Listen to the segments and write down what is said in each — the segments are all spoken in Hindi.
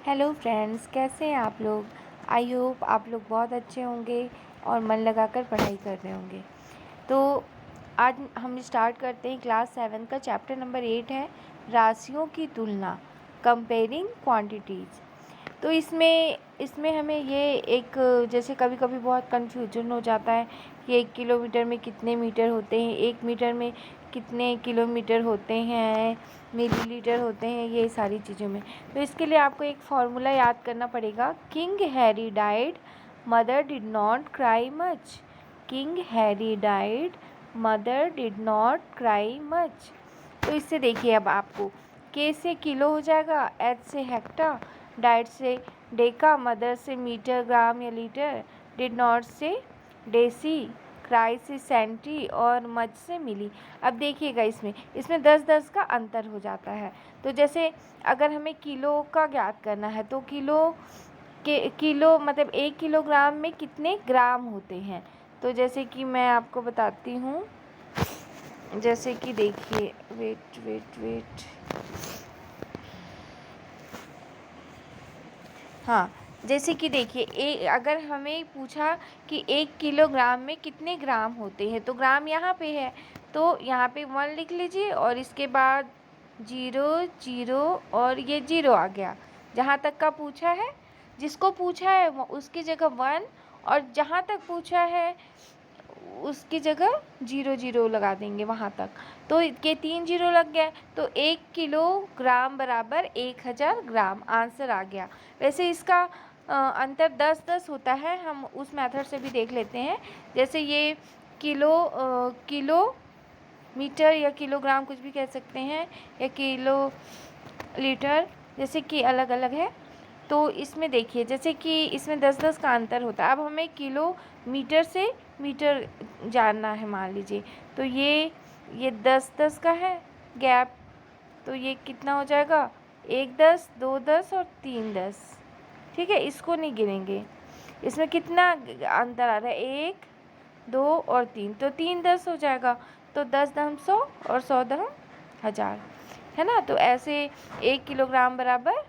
हेलो फ्रेंड्स, कैसे हैं आप लोग। आई होप आप लोग बहुत अच्छे होंगे और मन लगाकर पढ़ाई कर रहे होंगे। तो आज हम स्टार्ट करते हैं क्लास 7 का चैप्टर नंबर 8 है राशियों की तुलना, कंपेयरिंग क्वांटिटीज़। तो इसमें हमें ये एक जैसे कभी कभी बहुत कन्फ्यूजन हो जाता है कि 1 किलोमीटर में कितने मीटर होते हैं, 1 मीटर में कितने किलोमीटर होते हैं, मिलीलीटर होते हैं, ये सारी चीज़ों में। तो इसके लिए आपको एक फार्मूला याद करना पड़ेगा। King Harry died, mother did not cry much. King Harry died, mother did not cry much. तो इससे देखिए अब आपको के से किलो हो जाएगा, एच से हेक्टा, डाइट से डेका, मदर से मीटर, ग्राम या लीटर, डिड नॉट से डेसी, क्राई से सेंटी और मच से मिली। अब देखिएगा इसमें 10-10 का अंतर हो जाता है। तो जैसे अगर हमें किलो का ज्ञात करना है तो किलो मतलब 1 किलोग्राम में कितने ग्राम होते हैं। तो जैसे कि मैं आपको बताती हूँ, जैसे कि देखिए वेट हाँ, जैसे कि देखिए अगर हमें पूछा कि 1 किलोग्राम में कितने ग्राम होते हैं, तो ग्राम यहाँ पे है, तो यहाँ पे 1 लिख लीजिए और इसके बाद 0 0 और ये 0 आ गया। जहाँ तक का पूछा है, जिसको पूछा है उसकी जगह 1 और जहाँ तक पूछा है उसकी जगह 0 0 लगा देंगे वहाँ तक। तो ये 3 0 लग गया, तो 1 किलोग्राम बराबर 1000 ग्राम आंसर आ गया। वैसे इसका अंतर 10-10 होता है, हम उस मेथड से भी देख लेते हैं। जैसे ये किलो मीटर या किलोग्राम कुछ भी कह सकते हैं, या किलो लीटर, जैसे कि अलग अलग है। तो इसमें देखिए जैसे कि इसमें 10-10 का अंतर होता है। अब हमें किलो मीटर से मीटर जानना है, मान लीजिए। तो ये 10-10 का है गैप, तो ये कितना हो जाएगा, 1-10, 2-10 और 3-10। ठीक है, इसको नहीं गिनेंगे। इसमें कितना अंतर आ रहा है, 1 2 और 3, तो 3-10 हो जाएगा। तो 10 दहम 100 और 100 दहम 1000, है ना। तो ऐसे 1 किलोग्राम बराबर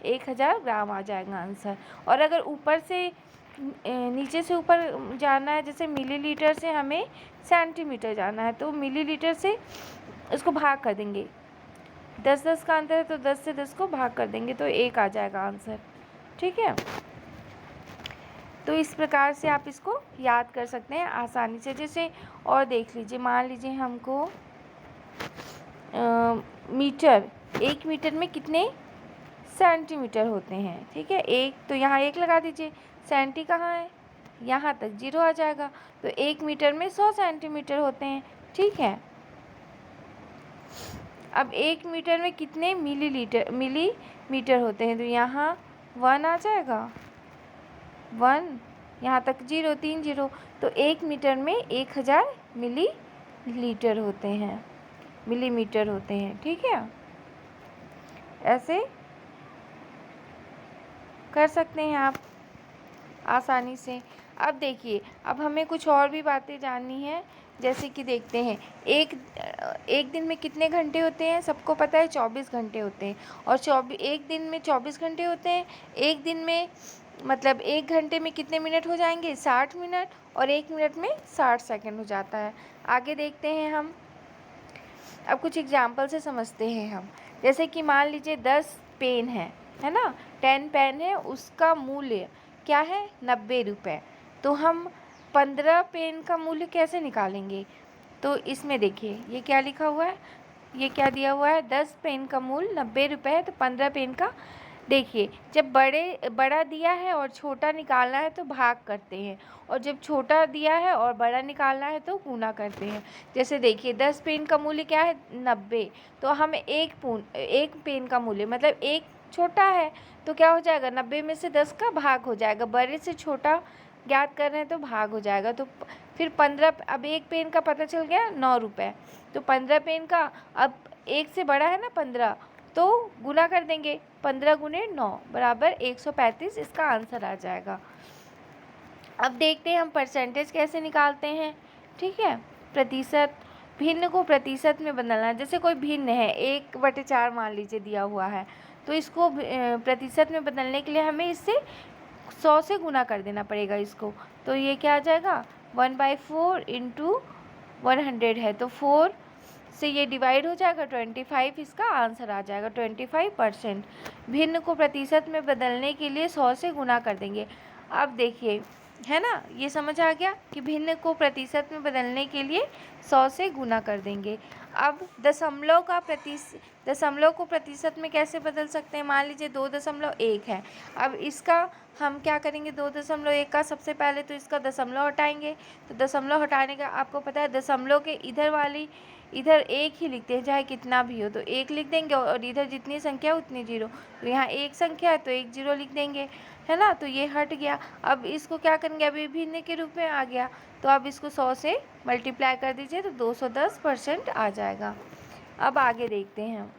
1000 ग्राम आ जाएगा आंसर। और अगर ऊपर से नीचे से ऊपर जाना है, जैसे मिलीलीटर से हमें सेंटीमीटर जाना है, तो मिलीलीटर से इसको भाग कर देंगे। 10-10 का अंतर है, तो 10 से 10 को भाग कर देंगे तो 1 आ जाएगा आंसर। ठीक है, तो इस प्रकार से आप इसको याद कर सकते हैं आसानी से। जैसे और देख लीजिए, मान लीजिए हमको मीटर, 1 मीटर में कितने सेंटीमीटर होते हैं। ठीक है, एक तो यहाँ 1 लगा दीजिए, सेंटी कहाँ है, यहाँ तक 0 आ जाएगा। तो 1 मीटर में 100 सेंटीमीटर होते हैं। ठीक है, अब 1 मीटर में कितने मिलीमीटर होते हैं, तो यहाँ 1 आ जाएगा, 1, यहाँ तक 0, 3 0। तो 1 मीटर में 1000 मिलीलीटर होते हैं, मिलीमीटर होते हैं। ठीक है, ऐसे कर सकते हैं आप आसानी से। अब देखिए, अब हमें कुछ और भी बातें जाननी है। जैसे कि देखते हैं, एक दिन में कितने घंटे होते हैं, सबको पता है 24 घंटे होते हैं। और एक दिन में 24 घंटे होते हैं। एक दिन में मतलब 1 घंटे में कितने मिनट हो जाएंगे, 60 मिनट, और 1 मिनट में 60 सेकंड हो जाता है। आगे देखते हैं हम, अब कुछ एग्जाम्पल से समझते हैं हम। जैसे कि मान लीजिए 10 पेन है ना, 10 पेन है, उसका मूल्य क्या है, 90 रुपये। तो हम 15 पेन का मूल्य कैसे निकालेंगे। तो इसमें देखिए ये क्या लिखा हुआ है, ये क्या दिया हुआ है, 10 पेन का मूल्य 90 रुपये है, तो 15 पेन का। देखिए, जब बड़ा दिया है और छोटा निकालना है तो भाग करते हैं, और जब छोटा दिया है और बड़ा निकालना है तो गुना करते हैं। जैसे देखिए 10 पेन का मूल्य क्या है, 90, तो हमें एक पेन का मूल्य मतलब एक छोटा है, तो क्या हो जाएगा, 90 में से 10 का भाग हो जाएगा, बड़े से छोटा ज्ञात कर रहे हैं तो भाग हो जाएगा। तो फिर 15, अब एक पेन का पता चल गया 9 रुपये, तो 15 पेन का, अब एक से बड़ा है ना 15, तो गुना कर देंगे, 15 गुने 9 बराबर 135, इसका आंसर आ जाएगा। अब देखते हैं हम परसेंटेज कैसे निकालते हैं। ठीक है, प्रतिशत, भिन्न को प्रतिशत में बदलना है। जैसे कोई भिन्न है, 1/4 मान लीजिए दिया हुआ है, तो इसको प्रतिशत में बदलने के लिए हमें इससे 100 से गुना कर देना पड़ेगा इसको। तो ये क्या आ जाएगा 1/4 इंटू 100 है, तो 4 से ये डिवाइड हो जाएगा, 25 इसका आंसर आ जाएगा, 25%। भिन्न को प्रतिशत में बदलने के लिए 100 से गुना कर देंगे। अब देखिए, है ना, ये समझ आ गया कि भिन्न को प्रतिशत में बदलने के लिए 100 से गुना कर देंगे। अब दशमलव को प्रतिशत में कैसे बदल सकते हैं? मान लीजिए 2.1 है। अब इसका हम क्या करेंगे, 2.1 का सबसे पहले तो इसका दशमलव हटाएंगे। तो दशमलव हटाने का आपको पता है, दशमलव के इधर एक ही लिखते हैं, चाहे कितना भी हो, तो 1 लिख देंगे, और इधर जितनी संख्या उतनी जीरो। तो यहाँ एक संख्या है तो 1 0 लिख देंगे, है ना, तो ये हट गया। अब इसको क्या करेंगे, अभी भिन्न के रूप में आ गया, तो अब इसको 100 से मल्टीप्लाई कर दीजिए तो 210% आ जाएगा। अब आगे देखते हैं,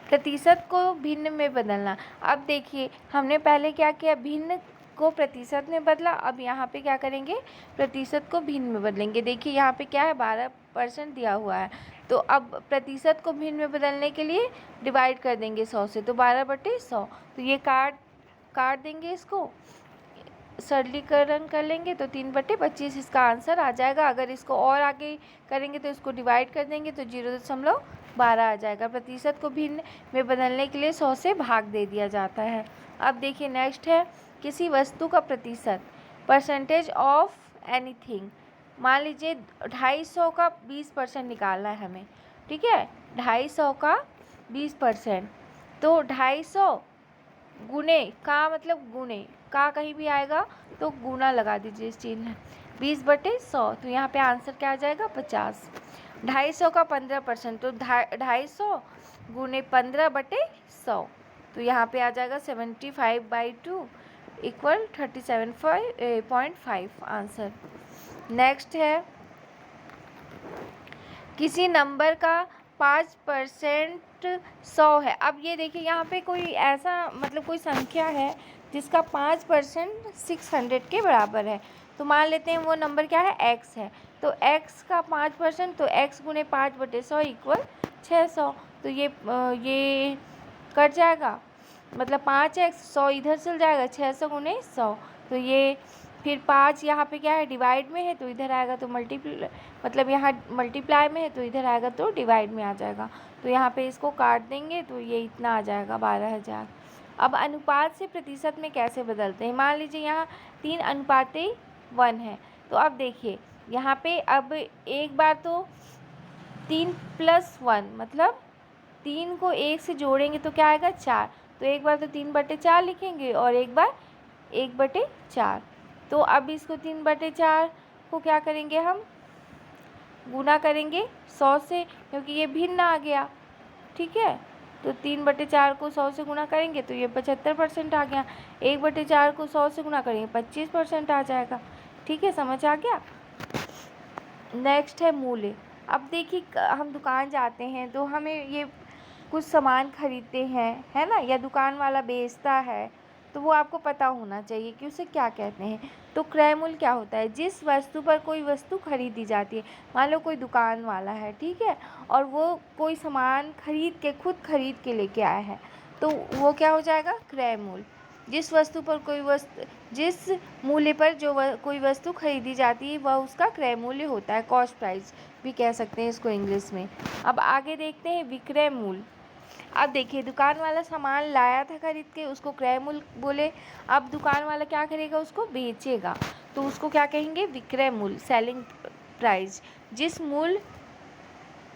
प्रतिशत को भिन्न में बदलना। अब देखिए, हमने पहले क्या किया, भिन्न को प्रतिशत में बदला। अब यहाँ पे क्या करेंगे, प्रतिशत को भिन्न में बदलेंगे। देखिए यहाँ पे क्या है, 12% दिया हुआ है, तो अब प्रतिशत को भिन्न में बदलने के लिए डिवाइड कर देंगे 100 से, तो 12/100, तो ये काट देंगे, इसको सरलीकरण कर लेंगे तो 3/25 इसका आंसर आ जाएगा। अगर इसको और आगे करेंगे तो इसको डिवाइड कर देंगे तो 0.12 आ जाएगा। प्रतिशत को भिन्न में बदलने के लिए 100 से भाग दे दिया जाता है। अब देखिए नेक्स्ट है, किसी वस्तु का प्रतिशत, परसेंटेज ऑफ एनीथिंग। मान लीजिए 250 का 20% निकालना है हमें, ठीक है, 250 का 20%, तो 250 गुने का, मतलब गुने का कहीं भी आएगा तो गुना लगा दीजिए इस चिन्ह, 20/100, तो यहाँ पे आंसर क्या आ जाएगा 50। 250 का 15%, तो 250 गुने 15/100, तो यहाँ पे आ जाएगा 75/2 इक्वल 37.5 आंसर। नेक्स्ट है, किसी नंबर का 5% 100 है। अब ये देखिए यहाँ पे कोई ऐसा, मतलब कोई संख्या है जिसका 5% 600 के बराबर है। तो मान लेते हैं वो नंबर क्या है, x है, तो x का 5%, तो x गुने 5/100 इक्वल 600, तो ये कट जाएगा, मतलब 5x, 100 इधर चल जाएगा, 600 गुने 100, तो ये फिर 5 यहाँ पे क्या है, डिवाइड में है, तो इधर आएगा तो मतलब यहाँ मल्टीप्लाई में है तो इधर आएगा तो डिवाइड में आ जाएगा, तो यहाँ पे इसको काट देंगे तो ये इतना आ जाएगा 12,000। अब अनुपात से प्रतिशत में कैसे बदलते हैं? मान लीजिए यहाँ 3:1 है, तो अब देखिए यहाँ पे अब एक बार तो 3 + 1, मतलब 3 को 1 से जोड़ेंगे तो क्या आएगा 4, तो एक बार तो 3/4 लिखेंगे और एक बार 1/4। तो अब इसको 3/4 को क्या करेंगे, हम गुना करेंगे 100 से, क्योंकि ये भिन्न आ गया, ठीक है, तो 3/4 को 100 से गुना करेंगे तो ये 75% आ गया। 1/4 को 100 से गुना करेंगे 25% आ जाएगा, ठीक है, समझ आ गया। नेक्स्ट है मूल्य। अब देखिए हम दुकान जाते हैं तो हमें ये कुछ सामान खरीदते हैं, है ना, या दुकान वाला बेचता है, तो वो आपको पता होना चाहिए कि उसे क्या कहते हैं। तो क्रय मूल्य क्या होता है, जिस वस्तु पर कोई वस्तु खरीदी जाती है। मान लो कोई दुकान वाला है, ठीक है, और वो कोई सामान खुद खरीद के लेके आया है, तो वो क्या हो जाएगा, क्रय मूल्य। जिस मूल्य पर कोई वस्तु खरीदी जाती है वह उसका क्रय मूल्य होता है, कॉस्ट प्राइस भी कह सकते हैं इसको इंग्लिश में। अब आगे देखते हैं विक्रय मूल्य। अब देखिए दुकान वाला सामान लाया था खरीद के, उसको क्रय मूल्य बोले। अब दुकान वाला क्या करेगा, उसको बेचेगा, तो उसको क्या कहेंगे, विक्रय मूल्य, सेलिंग प्राइस। जिस मूल्य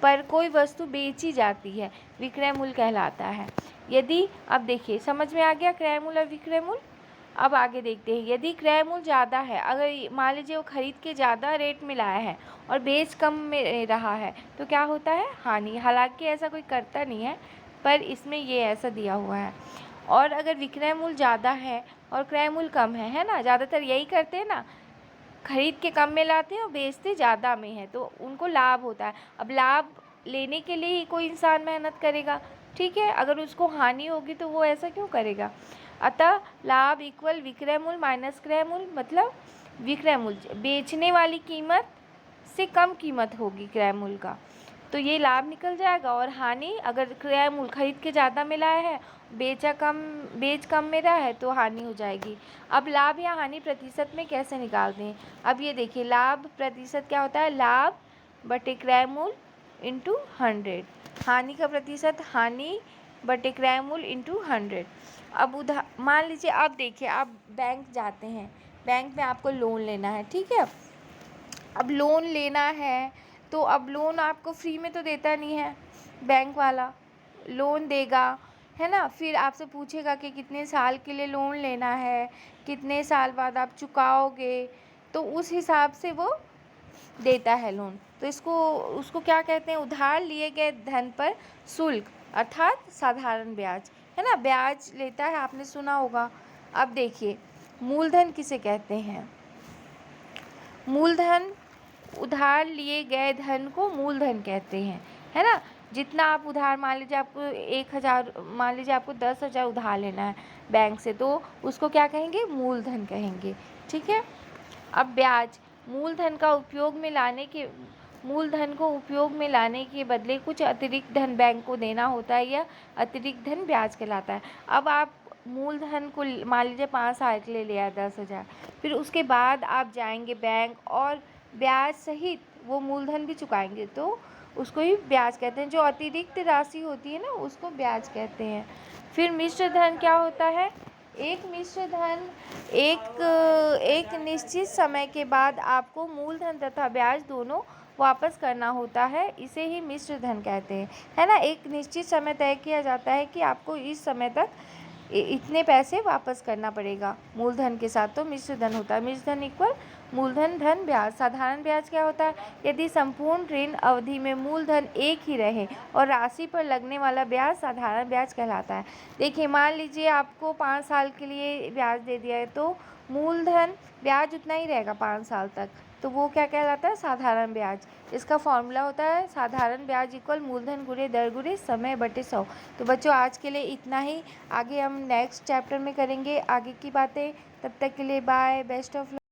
पर कोई वस्तु बेची जाती है विक्रय मूल्य कहलाता है। यदि, अब देखिए समझ में आ गया क्रय मूल्य और विक्रय मूल्य। अब आगे देखते हैं, यदि क्रय मूल्य ज़्यादा है, अगर मान लीजिए वो खरीद के ज़्यादा रेट में लाया है और बेच कम में रहा है, तो क्या होता है, हानि। हालांकि ऐसा कोई करता नहीं है, पर इसमें ये ऐसा दिया हुआ है। और अगर विक्रय मूल्य ज़्यादा है और क्रय मूल्य कम है ना, ज़्यादातर यही करते हैं ना, खरीद के कम में लाते हैं और बेचते ज़्यादा में है, तो उनको लाभ होता है। अब लाभ लेने के लिए ही कोई इंसान मेहनत करेगा, ठीक है, अगर उसको हानि होगी तो वो ऐसा क्यों करेगा। अतः लाभ इक्वल विक्रय मूल्य माइनस क्रय मूल्य, मतलब विक्रय मूल्य बेचने वाली कीमत से कम कीमत होगी क्रय मूल्य का, तो ये लाभ निकल जाएगा। और हानि, अगर क्रय मूल्य खरीद के ज़्यादा मिला है, बेच कम मिला है तो हानि हो जाएगी। अब लाभ या हानि प्रतिशत में कैसे निकालते हैं? अब ये देखिए, लाभ प्रतिशत क्या होता है? लाभ बटे क्रय मूल्य इंटू 100। हानि का प्रतिशत हानि बटे क्रय मूल्य इंटू 100। अब मान लीजिए, अब देखिए, आप बैंक जाते हैं, बैंक में आपको लोन लेना है, ठीक है। अब लोन लेना है तो अब लोन आपको फ्री में तो देता नहीं है, बैंक वाला लोन देगा, है ना। फिर आपसे पूछेगा कि कितने साल के लिए लोन लेना है, कितने साल बाद आप चुकाओगे, तो उस हिसाब से वो देता है लोन। तो उसको क्या कहते हैं? उधार लिए गए धन पर शुल्क, अर्थात साधारण ब्याज, है ना। ब्याज लेता है, आपने सुना होगा। अब देखिए, मूलधन किसे कहते हैं? मूलधन, उधार लिए गए धन को मूलधन कहते हैं, है ना। जितना आप उधार, मान लीजिए आपको 1,000, मान लीजिए आपको 10,000 उधार लेना है बैंक से, तो उसको क्या कहेंगे? मूलधन कहेंगे, ठीक है। अब ब्याज, मूलधन को उपयोग में लाने के बदले कुछ अतिरिक्त धन बैंक को देना होता है, या अतिरिक्त धन ब्याज कहलाता है। अब आप मूलधन को मान लीजिए 5 साल के लिए लिया 10,000, फिर उसके बाद आप जाएंगे बैंक और ब्याज सहित वो मूलधन भी चुकाएंगे, तो उसको ही ब्याज कहते हैं। जो अतिरिक्त राशि होती है ना, उसको ब्याज कहते हैं। फिर मिश्र धन क्या होता है? एक मिश्र धन, एक निश्चित समय के बाद आपको मूलधन तथा ब्याज दोनों वापस करना होता है, इसे ही मिश्र धन कहते हैं, है ना। एक निश्चित समय तय किया जाता है कि आपको इस समय तक इतने पैसे वापस करना पड़ेगा मूलधन के साथ, तो मिश्र धन होता है। मिश्र धन इक्वल मूलधन धन ब्याज। साधारण ब्याज क्या होता है? यदि संपूर्ण ऋण अवधि में मूलधन एक ही रहे और राशि पर लगने वाला ब्याज साधारण ब्याज कहलाता है। देखिए, मान लीजिए आपको 5 साल के लिए ब्याज दे दिया है, तो मूलधन ब्याज उतना ही रहेगा 5 साल तक, तो वो क्या कहलाता है? साधारण ब्याज। इसका फॉर्मूला होता है साधारण ब्याज इक्वल मूलधन गुणे दर गुणे समय बटे 100। तो बच्चों, आज के लिए इतना ही। आगे हम नेक्स्ट चैप्टर में करेंगे आगे की बातें। तब तक के लिए बाय, बेस्ट ऑफ लक।